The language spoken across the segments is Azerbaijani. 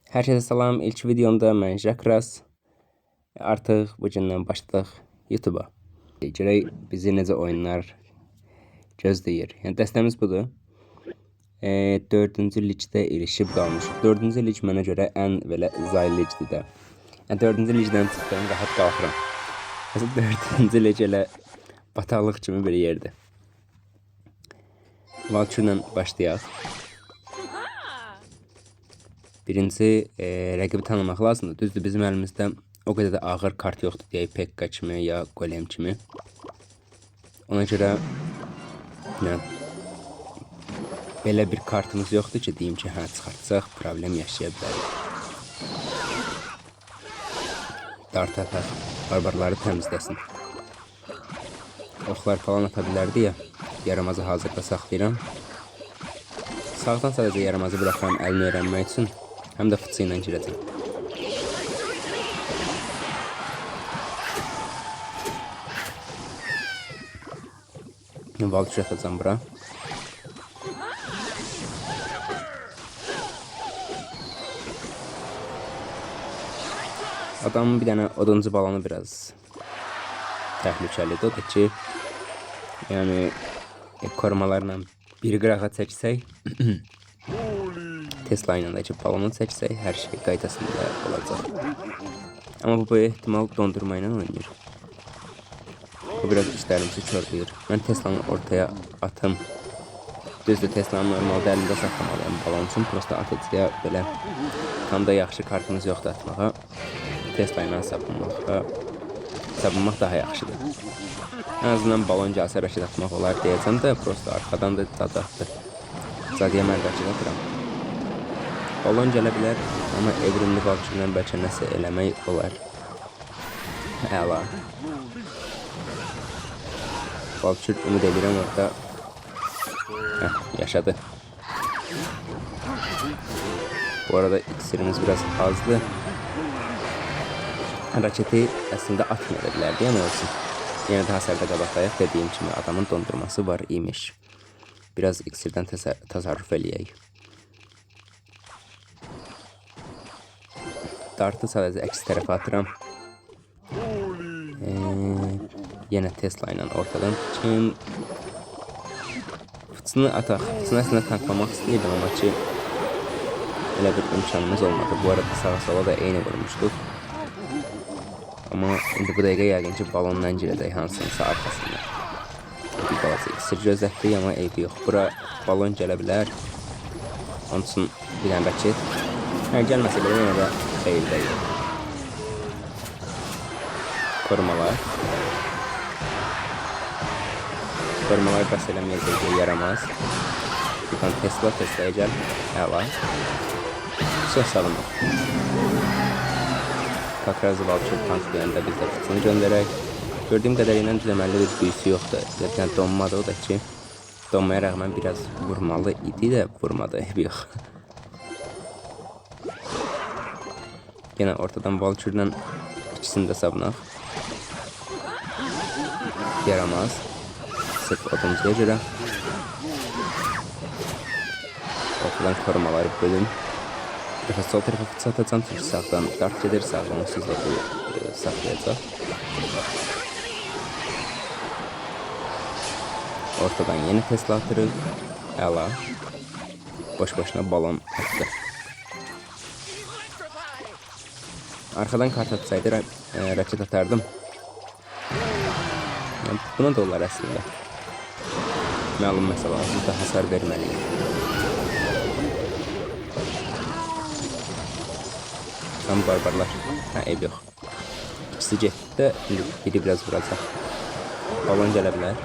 Herkese salam. İlk videomda mən Jakras. Artıq bu gündən başladıq YouTube'a. Görək bizi necə oyunlar gözləyir. Yəni dəstəmiz budur. 4-cü ligdə ilişib qalmışıq. 4-cü lig mənə görə ən belə zay ligdir də. Yəni 4-cü ligdən çıxdım, rahat qalxıram. Məsələn 4-cü lig elə bataqlıq kimi bir yerdir. Valkürlə başlayaq. Birinci rəqibi tanımaq lazımdır. Düzdür, bizim əlimizdə o qədər də ağır kart yoxdur deyək, Pekka kimi ya Golem kimi. Ona görə belə bir kartımız yoxdur ki, deyim ki, hə çıxartsaq problem yaşaya bilərik. Dart atar, barbarları təmizləsin. Oxlar falan ata bilərdi ya, yaramazı hazırda saxlayıram. Sağdan sadəcə yaramazı bıraxıram əlini öyrənmək üçün. Həm də fıçı ilə girəcəm. Valkür atacağım bura. Adamın bir dənə oduncu balonu biraz təhlükəlidir. O da ki, yəni korumalarla bir qırağa çəksək, Tesla ilə də ki, balonu çəksək, hər şey qaydasında olacaq. Amma bu ehtimal dondurma ilə oynayır. Bu biraz işlərimizi kördür. Mən Tesla'nı ortaya atım. Düzdür, Tesla'nı normalde əlində saxlamalıyım balon üçün. Prosta atıcıya belə tam da yaxşı kartımız yoxdur atmağa. Tesla ilə sabunmaq daha yaxşıdır. En azından balon gəlsə rəşid atmaq olar deyəcəm də, prosta arxadan da cad atdı. Cadıya mən rəşid atıram. Balon gələ bilər, amma evrimli Valkürlə bəlkə nəsə eləmək olar. Əla. Valkür ümid edirəm orada yaşadı. Bu arada iksirimiz biraz azdı. Raketi əslində atmaya bilərdi, yəni olsun. Yenə də hasarda qabaqlayaq, dediyim kimi adamın dondurması var imiş. Biraz iksirdən təsarruf eləyək. Dartı sadəcə əks tərəfə atıram. Yenə Tesla ilə ortadan çıxım. Fıçını ataq. Fıçını əslində tanklamaq istəyirdim, amma ki elə bir imkanımız olmadı. Bu arada sağa sola da eyni vurmuşduq. Amma indi bu dəqiqə yəqin ki balonla girəcək hansınsa arxasında. Bir balaca iksir gözlətdik, amma eybi yox. Bura balon gələ bilər. Onun üçün bir dənə raket. Gəlməsə belə yenə də xeyir deyil. Korumalar. Korumalar bəs eləməyəcək deyə yaramaz. Bir tane Tesla'ya gəl. Əla. Söz salınır. Kakrazı Valkür tanklayanda biz də fıçını göndərək. Gördüyüm qədərilə düzəməlli bir büyüsü yoxdur. Yəni donmadı, o da ki donmaya rağmen biraz vurmalı idi də vurmadı. Eybi yox. Yine ortadan Valkür'den ikisini də savunaq. Yaramaz. Sırf oduncuya görə. Ortadan korumaları bölün. Bir dəfə sol tərəfə fıçı atacağım, çünki sağdan dart gedir, sağdan onsuz da bu saxlayacaq. Ortadan yeni Tesla atırıq. Əla. Boş-boşuna balon atdı. Arkadan kart atsaydı raket atardım. Yani buna da olar əslində. Məlum məsələ, biz də hasar verməliyik. Tam barbarlar. Eyb yox. İkisi getdi də biri biraz vuracaq. Balon gələ bilər.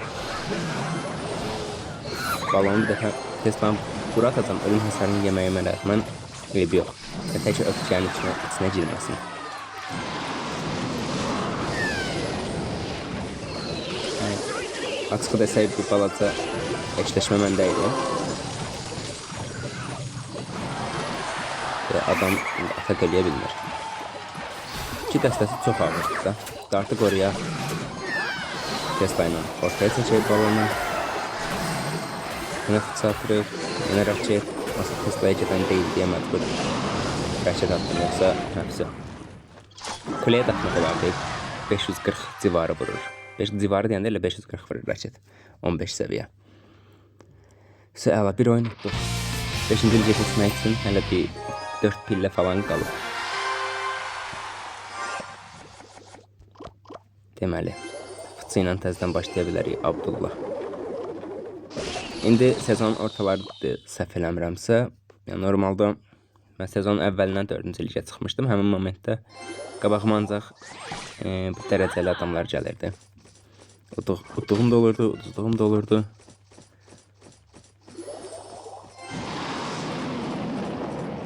Balonu bir dəfə Tesla'nı bura atacam. Ölüm hasarını yeməyimə rəğmən eyb yox. Tək öpkənin içinə girməsin. Açığı desək bu balaca eşləşmə məndə idi. Adam atak eləyə bilmir. İki dəstəsi çox ağırdır da. Dartı qoruyaq. Tesla ilə ortaya çəkək balonu. Yine fıçı atırıq. Yine raket. Aslında Tesla'ya gedən deyil deyə məcbur. raket attım yoksa hepsi. Kuleye de atmak olar deyip 540 civarı vurur. 5 civarı deyəndə elə 540 vurur raket. 15 seviyə. Əla bir oyun tutduq. 5-ci ligə keçmək üçün hələ bir 4 pillə falan qalıb. Deməli, fıçı ilə təzədən başlaya bilərik Abdullah. İndi sezon ortalarıdır, səhv eləmirəmsə. Yəni normalda mən sezonun əvvəlindən 4-cü ligə çıxmışdım. Həmin momentdə qabağıma ancaq bu dərəcəli adamlar gəlirdi. Udduğum da olurdu, uduzduğum da olurdu.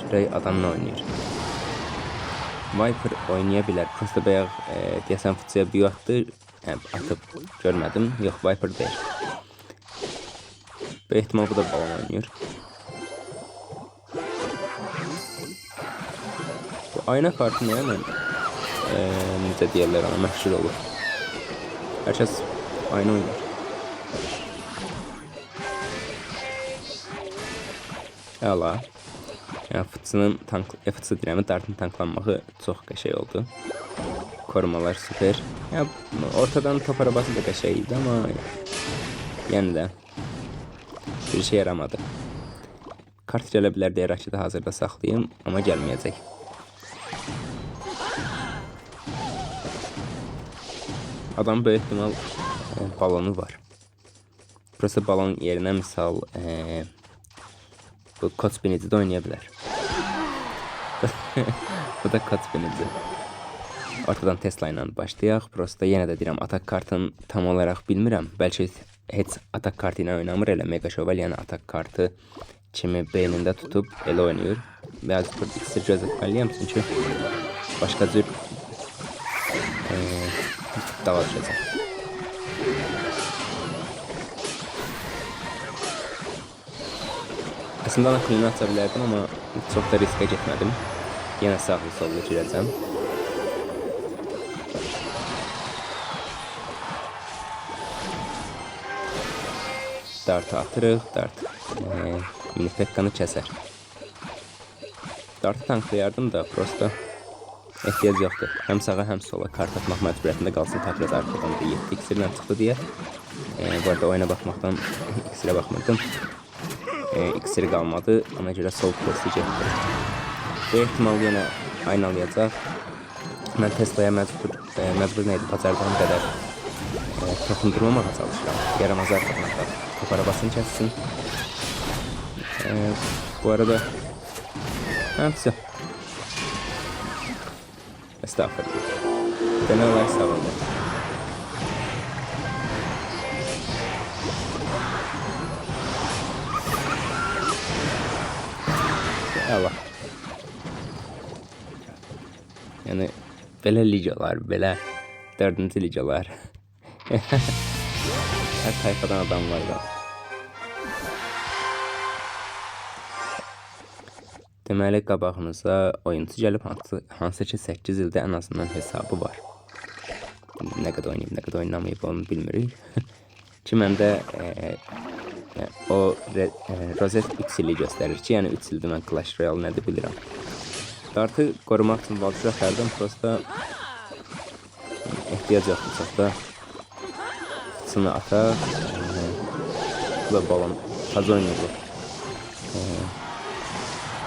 Görək adam nə oynayır. Viper oynaya bilər. Prosta bayaq deyəsən fıçıya büyü atdı. Atıb görmədim. Yox, Viper deyil. Bu ehtimal bu da balon oynayır. Bu ayna kartı nə yəni? Necə deyirlər ona, məşhur olur. Hər kəs ayna oynayır. Əla. Yəni fıçı deyirəm, dartın tanklanması çox qəşəng oldu. Korumalar süper. Yəni ortadan top arabası da qəşəng idi, amma yəni də bir şey yaramadı. Kart gələ bilər deyə raketi hazırda saxlayayım, amma gəlməyəcək. Adam böyük ehtimal balonu var. Prosta balon yerinə misal bu kot binici də oynaya bilər. Bu da kot binici. Ortadan Tesla ilə başlayaq. Prosta yenə də deyirəm, atak kartını tam olaraq bilmirəm. Bəlkə heç atak kartı ilə oynamır, elə Mega Shovel, yəni atak kartı kimi beynində tutub elə oynayır. Biraz bir iksir gözətməliyəm, çünki başqa cür dava düşəcək. Əslində ana klini aça bilərdim, amma çox da riskə getmədim. Yenə sağlı sollu girəcəm. Dartı atırıq, dart mini pekkanı kəsər. Dartı tanklayardım da prosta ehtiyac yoxdur. Həm sağa, həm sola kart atmaq məcburiyyətində qalsın. Takraz arxadan da 7 iksirlə çıxdı deyə. Bu arada oyuna baxmaqdan iksirə baxmırdım. İksiri qalmadı, ona görə sol prosti getdi. Bu ehtimal yenə aynalayacaq. Mən Tesla'ya məcbur neydi, bacardığım qədər toxundurmamağa çalışıram. Yaramazlar tapmaqda. Top arabasını kəssin. Bu arada hepsi. Estağfurullah. Genel olarak sağ olun. Allah. Yani belə ligalar, belə 4-cü ligalar. Hər tayfadan adam var da. Deməli qabağımıza oyuncu gəlib, hansı ki 8 ildə ən azından hesabı var. Nə qədər oynayıb, nə qədər oynamayıb onu bilmirik. Ki məndə o rozet 3 ili göstərir ki, yəni 3 ildir mən Clash Royale nədir bilirəm. Dartı qorumaq üçün valçı atərdim, prosta ehtiyac yoxdur çox da. Fıçını atar. Bu da balon taz oynayır.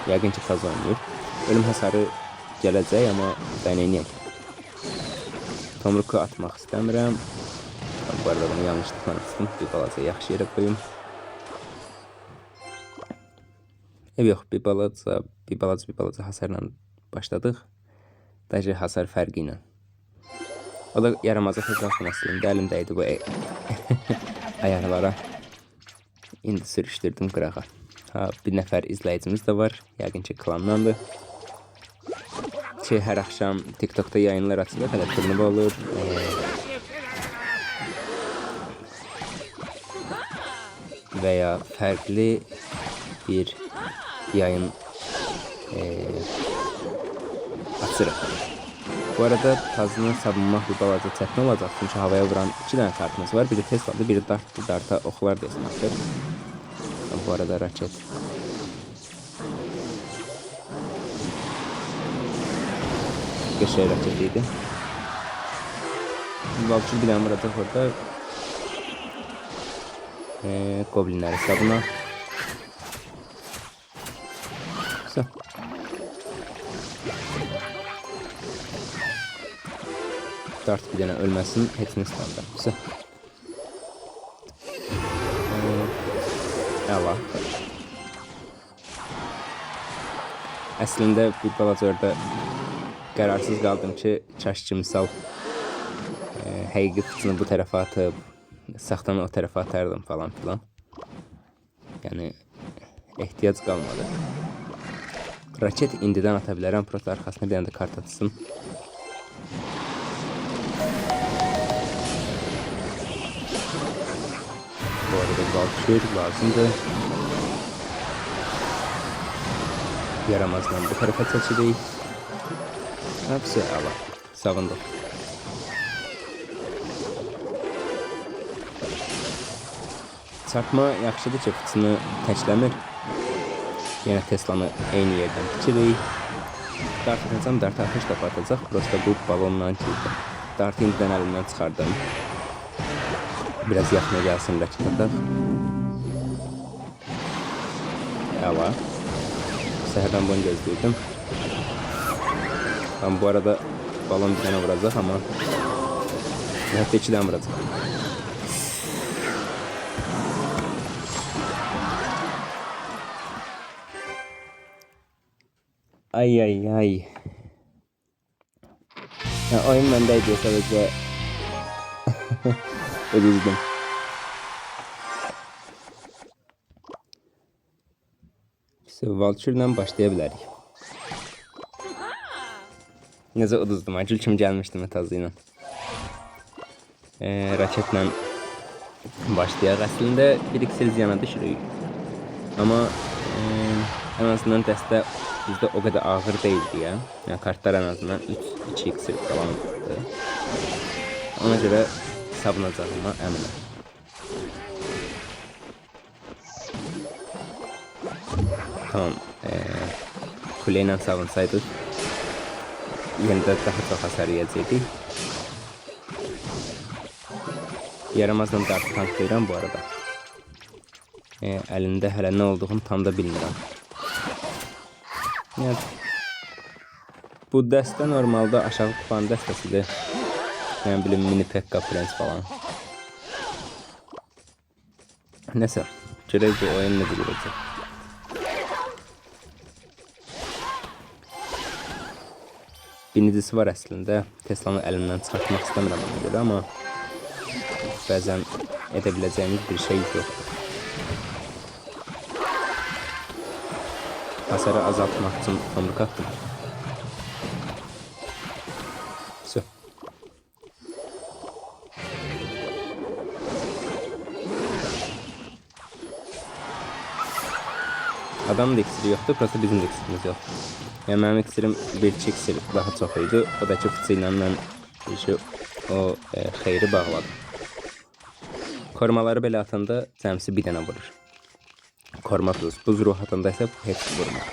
Yəqin ki taz oynayır. Ölüm hasarı gələcək, amma dənəyiniyək. Tomruku atmaq istəmirəm. Bu arada bunu yanlışlıqla atdım. Bir balaca yaxşı yerə qoyum. Yox, bir balaca hasarla başladıq. Dəcə hasar fərqi ilə. O da yaramaza fəzasın əslində. Əlimdəydi bu ayaqlara. İndi sürüşdürdüm qırağa. Bir nəfər izləyicimiz də var. Yəqin ki klandandır. Ki hər axşam TikTok'da yayınlar açılır. Hələ turnuva olur. Və ya fərqli bir yayın açırıq. Bu arada tazını savunmaq bir balaca çətin olacaq. Çünki havaya vuran 2 dənə kartımız var. Biri Tesla'dır, biri dartdır. Darta oxlar desin atır. Bu arada raket. Qəşəng raket idi. Valkyr bir dənə vuracaq orada. Goblinlər hesabına. Güzel. Dart bir dənə ölməsin, hepsini istəmirəm. Güzel. Əla. Əslində bir balaca orada qərarsız qaldım ki, kaş ki misal həqiqi fıçını bu tərəfə atıp saxtanı o tərəfə atardım falan filan. Yəni ehtiyac qalmadı. Raket indidən ata bilərəm, просто arxasına bir dənə də kart atsın. Bu arada Valkyr lazımdır. Yaramazdan bu tərəfə çəkirik. Hepsi əla. Savundum. Çarpma yaxşıdır ki, fıçını təkləmir. Yenə Teslanı eyni yerdən biçirik. Dart atacağım, dart atış topu atacaq. Prosta bu balondan girdi. Dartı indidən əlimdən çıxardım. Biraz yaxına gəlsin, raket ataq. Əla. Səhərdən bunu gözləyirdim. Bu arada balon bir dənə vuracaq, amma hətta 2 dənə vuracaq. Ay ay ay. Ya, oyun bendeydi sadece. Ödüzdüm. Valkyr'dan başlayabiliriz. Necə uduzdum, acil kim gəlmişdi metazı ilə. Raketle başlayaq. Əslində bir iksir ziyana düşürük. Amma en azından dəstə bizdə o kadar ağır değildi ya. Yəni kartlar en azından 2 iksir falandı. Ona görə savunacağıma əminəm. Tamam. Kuleyle savunsaydık yine de daha çok hasar yiyecektik. Yaramazdan dart tanklayıram bu arada. Əlində hələ nə olduğunu tam da bilmirəm. Yəni, bu dəstə normalda aşağı kupanın dəstəsidir. Yəni bilim mini Pekka Prens falan. Nəsə, görək bu oyun necə görəcək. Binicisi var əslində. Teslanı əlimdən çıxartmaq istəmirəm ona görə, amma bəzən edə biləcəyimiz bir şey yoxdur. Hasarı azaltmaq üçün tomruk attım. Su. Adamın da iksiri yoxdur, prosta bizim də iksirimiz yoxdur. Yəni mənim iksirim bir iksir daha çox idi. O da ki fıçı ilə mən o xeyri bağladım. Korumaları belə atanda cəmsi bir dənə vurur. Koruma plus. Buz ruh atanda ise hepsi vurmur.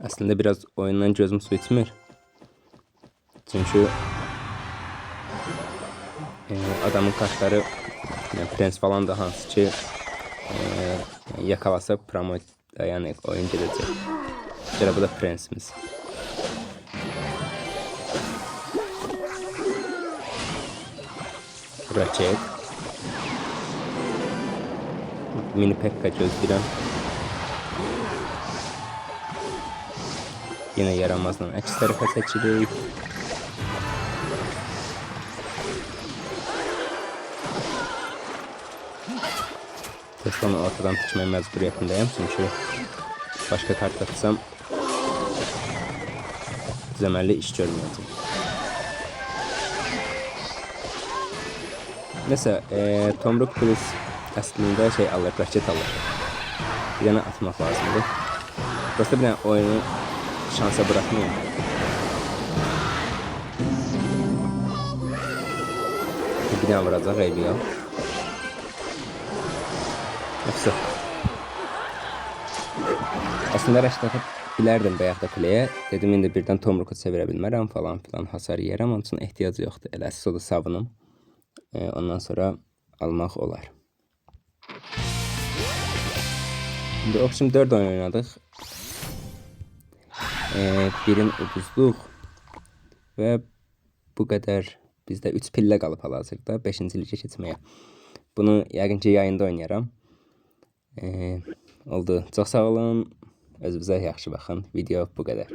Aslında biraz oyundan gözüm su içmir. Çünkü adamın kartları yani prens falan da hansı ki yakalasa promote yani oyun gelecek. Şöyle bu da prensimiz. Raket. Mini Pekka gözləyirəm. Yine yaramazdan əks tərəfə çəkirik. Teslanı ortadan tutmaya məcburiyyətindəyəm, çünki başqa kart atsam düzəməlli iş görməyəcəm. Nəsə, Tomruk Plus aslında şey alır, raket alır. Bir dənə atmaq lazımdır. Prosta bir dənə oyunu şansa bırakmayın. Bir dənə vuracaq, eybi yox. Yoxsa. Aslında raket atıp bilərdim bayaq da play'e. Dedim indi birdən Tomruku çevirə bilmərəm falan filan hasar yeyərəm. Onun üçün ehtiyac yoxdur. Elə soda savunum. Ondan sonra almaq olar. İndi Option 4 oyun oynadıq. Birin uduzduq. Və bu qədər bizdə 3 pillə qalıb hal-hazırda 5-ci ligə keçməyə. Bunu yəqin ki yayında oynayaram. Oldu. Çox sağ olun. Özünüzə yaxşı baxın. Video bu qədər.